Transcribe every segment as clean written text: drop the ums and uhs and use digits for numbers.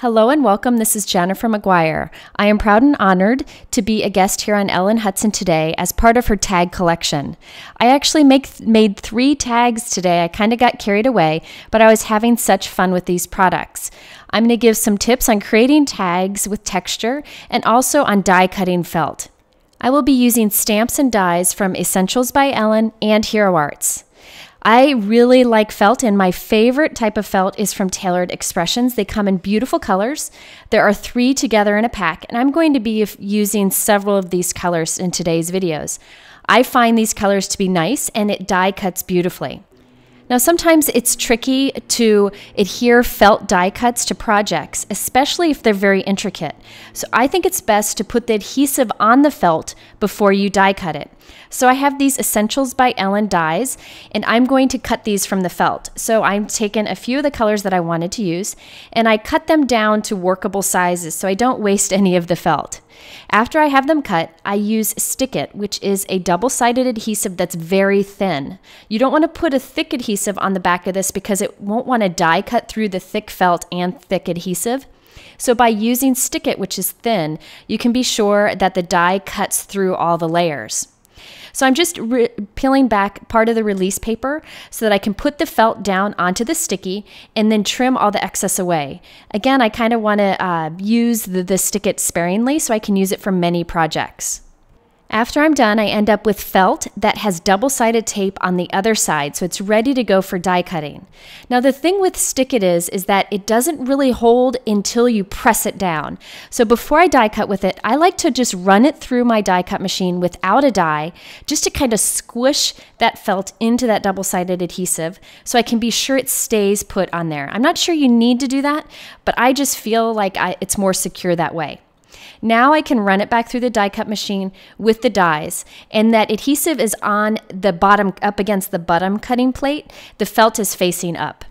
Hello and welcome. This is Jennifer McGuire. I am proud and honored to be a guest here on Ellen Hudson today as part of her tag collection. I actually made 3 tags today. I kind of got carried away, but I was having such fun with these products. I'm going to give some tips on creating tags with texture and also on die cutting felt. I will be using stamps and dies from Essentials by Ellen and Hero Arts. I really like felt, and my favorite type of felt is from Tailored Expressions. They come in beautiful colors. There are 3 together in a pack, and I'm going to be using several of these colors in today's videos. I find these colors to be nice, and it die cuts beautifully. Now, sometimes it's tricky to adhere felt die cuts to projects, especially if they're very intricate. So I think it's best to put the adhesive on the felt before you die cut it. So I have these Essentials by Ellen dies, and I'm going to cut these from the felt. So I'm taking a few of the colors that I wanted to use, and I cut them down to workable sizes so I don't waste any of the felt. After I have them cut, I use Stick It, which is a double-sided adhesive that's very thin. You don't want to put a thick adhesive on the back of this because it won't want to die cut through the thick felt and thick adhesive. So by using Stick It, which is thin, you can be sure that the die cuts through all the layers. So I'm just peeling back part of the release paper so that I can put the felt down onto the sticky and then trim all the excess away. Again, I kind of want to use the Stick It sparingly so I can use it for many projects. After I'm done, I end up with felt that has double-sided tape on the other side, so it's ready to go for die cutting. Now, the thing with Stick It is that it doesn't really hold until you press it down. So before I die cut with it, I like to just run it through my die cut machine without a die, just to kind of squish that felt into that double-sided adhesive so I can be sure it stays put on there. I'm not sure you need to do that, but I just feel like it's more secure that way. Now I can run it back through the die cut machine with the dies, and that adhesive is on the bottom, up against the bottom cutting plate. The felt is facing up.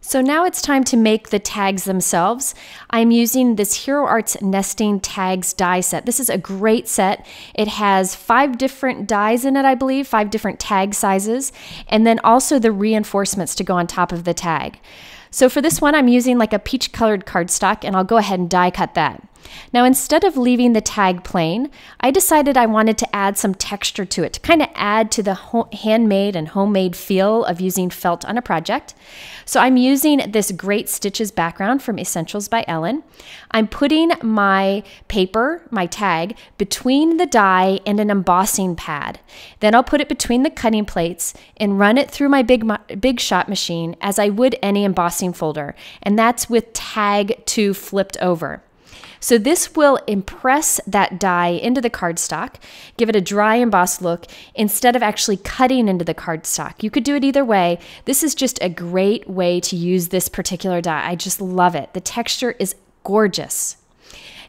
So now it's time to make the tags themselves. I'm using this Hero Arts Nesting Tags die set. This is a great set. It has 5 different dies in it, I believe, 5 different tag sizes, and then also the reinforcements to go on top of the tag. So for this one, I'm using like a peach colored cardstock, and I'll go ahead and die cut that. Now, instead of leaving the tag plain, I decided I wanted to add some texture to it to kind of add to the handmade and homemade feel of using felt on a project. So I'm using this Great Stitches background from Essentials by Ellen. I'm putting my paper, my tag, between the die and an embossing pad. Then I'll put it between the cutting plates and run it through my big shot machine as I would any embossing folder. And that's with tag 2 flipped over. So this will impress that die into the cardstock, give it a dry embossed look instead of actually cutting into the cardstock. You could do it either way. This is just a great way to use this particular die. I just love it. The texture is gorgeous.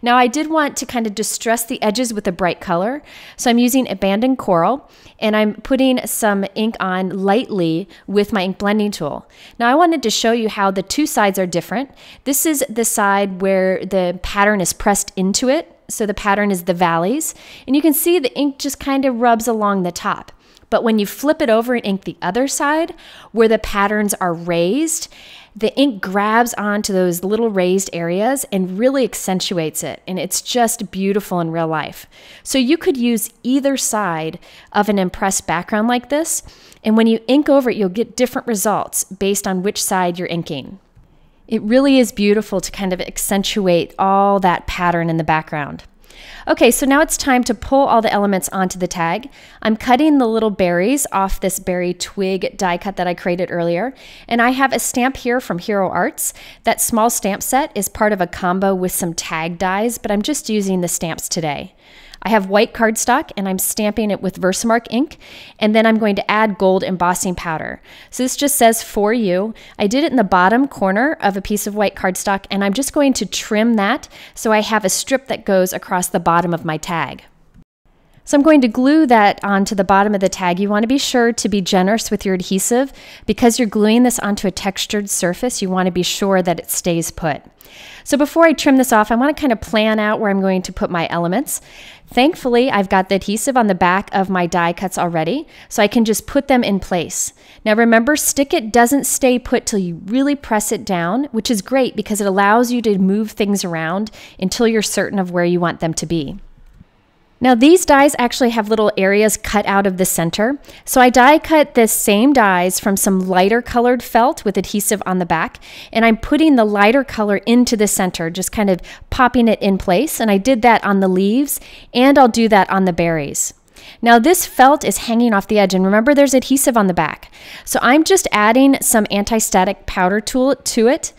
Now I did want to kind of distress the edges with a bright color, so I'm using Abandoned Coral, and I'm putting some ink on lightly with my ink blending tool. Now I wanted to show you how the 2 sides are different. This is the side where the pattern is pressed into it, so the pattern is the valleys, and you can see the ink just kind of rubs along the top. But when you flip it over and ink the other side, where the patterns are raised, the ink grabs onto those little raised areas and really accentuates it, and it's just beautiful in real life. So you could use either side of an impressed background like this, and when you ink over it, you'll get different results based on which side you're inking. It really is beautiful to kind of accentuate all that pattern in the background. Okay, so now it's time to pull all the elements onto the tag. I'm cutting the little berries off this berry twig die cut that I created earlier, and I have a stamp here from Hero Arts. That small stamp set is part of a combo with some tag dies, but I'm just using the stamps today. I have white cardstock, and I'm stamping it with Versamark ink, and then I'm going to add gold embossing powder. So this just says "For You." I did it in the bottom corner of a piece of white cardstock, and I'm just going to trim that so I have a strip that goes across the bottom of my tag. So I'm going to glue that onto the bottom of the tag. You want to be sure to be generous with your adhesive. Because you're gluing this onto a textured surface, you want to be sure that it stays put. So before I trim this off, I want to kind of plan out where I'm going to put my elements. Thankfully, I've got the adhesive on the back of my die cuts already, so I can just put them in place. Now remember, stick it doesn't stay put till you really press it down, which is great because it allows you to move things around until you're certain of where you want them to be. Now these dies actually have little areas cut out of the center. So I die cut the same dies from some lighter colored felt with adhesive on the back, and I'm putting the lighter color into the center, just kind of popping it in place. And I did that on the leaves, and I'll do that on the berries. Now this felt is hanging off the edge, and remember there's adhesive on the back. So I'm just adding some anti-static powder tool to it,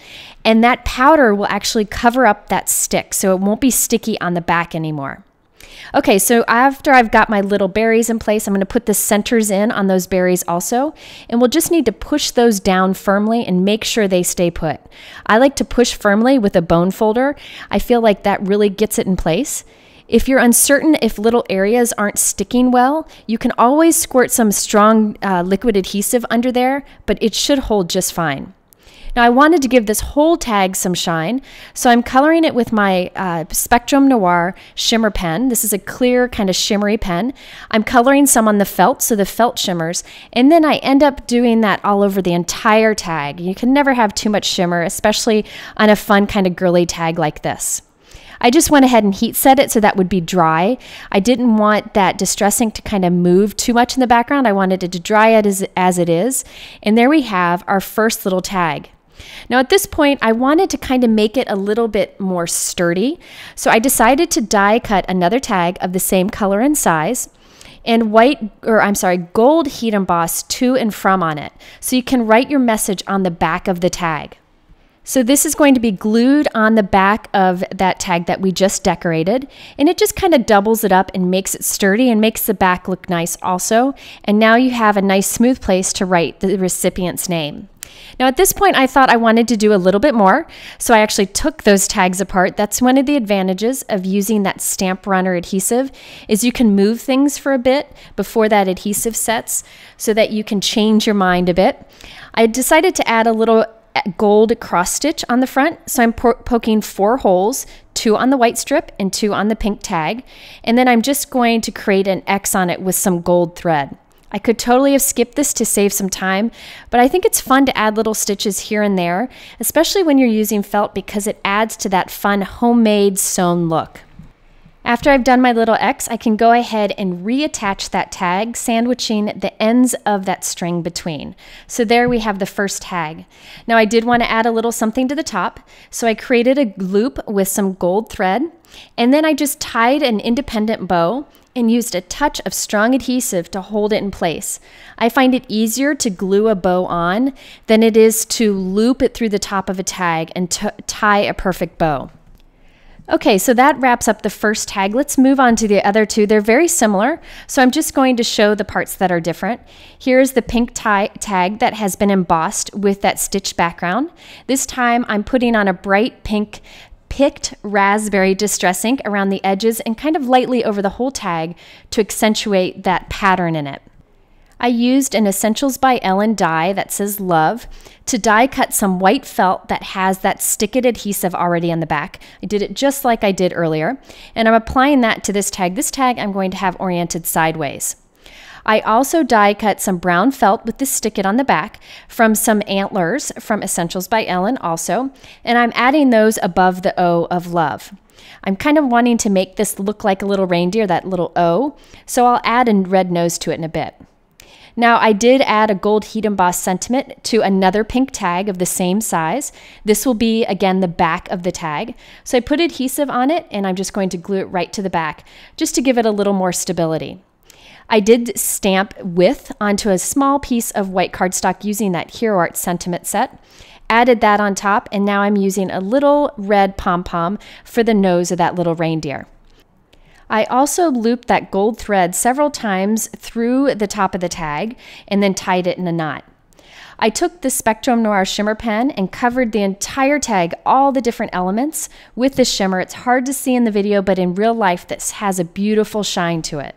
and that powder will actually cover up that stick so it won't be sticky on the back anymore. Okay, so after I've got my little berries in place, I'm going to put the centers in on those berries also, and we'll just need to push those down firmly and make sure they stay put. I like to push firmly with a bone folder. I feel like that really gets it in place. If you're uncertain if little areas aren't sticking well, you can always squirt some strong liquid adhesive under there, but it should hold just fine. Now I wanted to give this whole tag some shine, so I'm coloring it with my Spectrum Noir shimmer pen. This is a clear kind of shimmery pen. I'm coloring some on the felt, so the felt shimmers, and then I end up doing that all over the entire tag. You can never have too much shimmer, especially on a fun kind of girly tag like this. I just went ahead and heat set it so that would be dry. I didn't want that distress ink to kind of move too much in the background. I wanted it to dry it as it is. And there we have our first little tag. Now at this point, I wanted to kind of make it a little bit more sturdy. So I decided to die cut another tag of the same color and size and gold heat emboss to and from on it. So you can write your message on the back of the tag. So this is going to be glued on the back of that tag that we just decorated, and it just kind of doubles it up and makes it sturdy and makes the back look nice also. And now you have a nice smooth place to write the recipient's name. Now at this point I thought I wanted to do a little bit more, so I actually took those tags apart. That's one of the advantages of using that stamp runner adhesive, is you can move things for a bit before that adhesive sets so that you can change your mind a bit. I decided to add a little gold cross stitch on the front, so I'm poking 4 holes, 2 on the white strip and 2 on the pink tag, and then I'm just going to create an X on it with some gold thread. I could totally have skipped this to save some time, but I think it's fun to add little stitches here and there, especially when you're using felt, because it adds to that fun homemade sewn look. After I've done my little X, I can go ahead and reattach that tag, sandwiching the ends of that string between. So there we have the first tag. Now I did want to add a little something to the top, so I created a loop with some gold thread, and then I just tied an independent bow and used a touch of strong adhesive to hold it in place. I find it easier to glue a bow on than it is to loop it through the top of a tag and tie a perfect bow. Okay, so that wraps up the first tag. Let's move on to the other two. They're very similar, so I'm just going to show the parts that are different. Here's the pink tag that has been embossed with that stitched background. This time I'm putting on a bright pink picked raspberry distress ink around the edges and kind of lightly over the whole tag to accentuate that pattern in it. I used an Essentials by Ellen die that says Love to die cut some white felt that has that stick-it adhesive already on the back. I did it just like I did earlier, and I'm applying that to this tag. This tag I'm going to have oriented sideways. I also die cut some brown felt with the stick-it on the back from some antlers from Essentials by Ellen also, and I'm adding those above the O of Love. I'm kind of wanting to make this look like a little reindeer, that little O, so I'll add a red nose to it in a bit. Now I did add a gold heat embossed sentiment to another pink tag of the same size. This will be, again, the back of the tag. So I put adhesive on it, and I'm just going to glue it right to the back, just to give it a little more stability. I did stamp width onto a small piece of white cardstock using that Hero Art sentiment set. Added that on top, and now I'm using a little red pom-pom for the nose of that little reindeer. I also looped that gold thread several times through the top of the tag and then tied it in a knot. I took the Spectrum Noir shimmer pen and covered the entire tag, all the different elements, with the shimmer. It's hard to see in the video, but in real life this has a beautiful shine to it.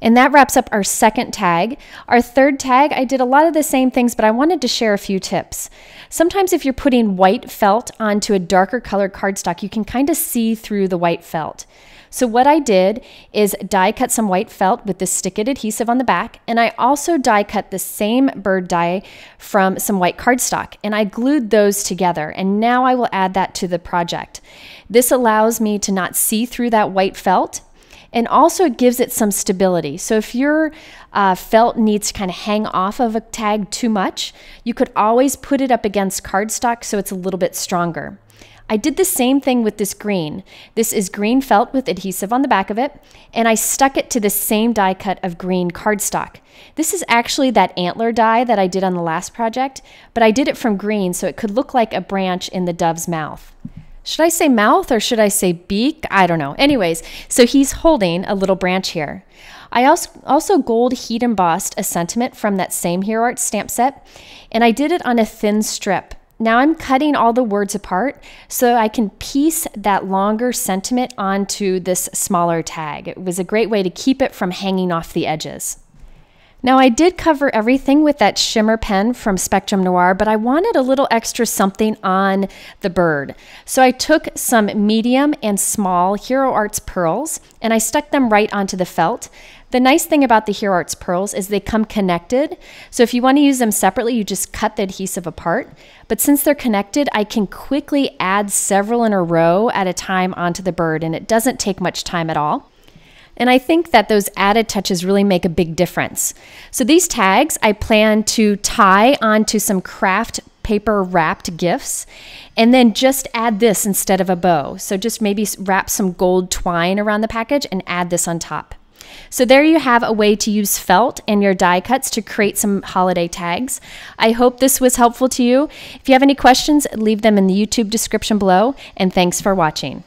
And that wraps up our second tag. Our third tag, I did a lot of the same things, but I wanted to share a few tips. Sometimes if you're putting white felt onto a darker colored cardstock, you can kind of see through the white felt. So what I did is die cut some white felt with this stick-it adhesive on the back, and I also die cut the same bird die from some white cardstock, and I glued those together, and now I will add that to the project. This allows me to not see through that white felt, and also it gives it some stability. So if your felt needs to kind of hang off of a tag too much, you could always put it up against cardstock so it's a little bit stronger. I did the same thing with this green. This is green felt with adhesive on the back of it, and I stuck it to the same die cut of green cardstock. This is actually that antler die that I did on the last project, but I did it from green so it could look like a branch in the dove's mouth. Should I say mouth or should I say beak? I don't know. Anyways, so he's holding a little branch here. I also gold heat embossed a sentiment from that same Hero Art stamp set, and I did it on a thin strip. Now I'm cutting all the words apart so I can piece that longer sentiment onto this smaller tag. It was a great way to keep it from hanging off the edges. Now I did cover everything with that shimmer pen from Spectrum Noir, but I wanted a little extra something on the bird. So I took some medium and small Hero Arts pearls and I stuck them right onto the felt. The nice thing about the Hero Arts pearls is they come connected. So if you want to use them separately, you just cut the adhesive apart. But since they're connected, I can quickly add several in a row at a time onto the bird, and it doesn't take much time at all. And I think that those added touches really make a big difference. So these tags I plan to tie onto some craft paper wrapped gifts and then just add this instead of a bow. So just maybe wrap some gold twine around the package and add this on top. So there you have a way to use felt and your die cuts to create some holiday tags. I hope this was helpful to you. If you have any questions, leave them in the YouTube description below, and thanks for watching.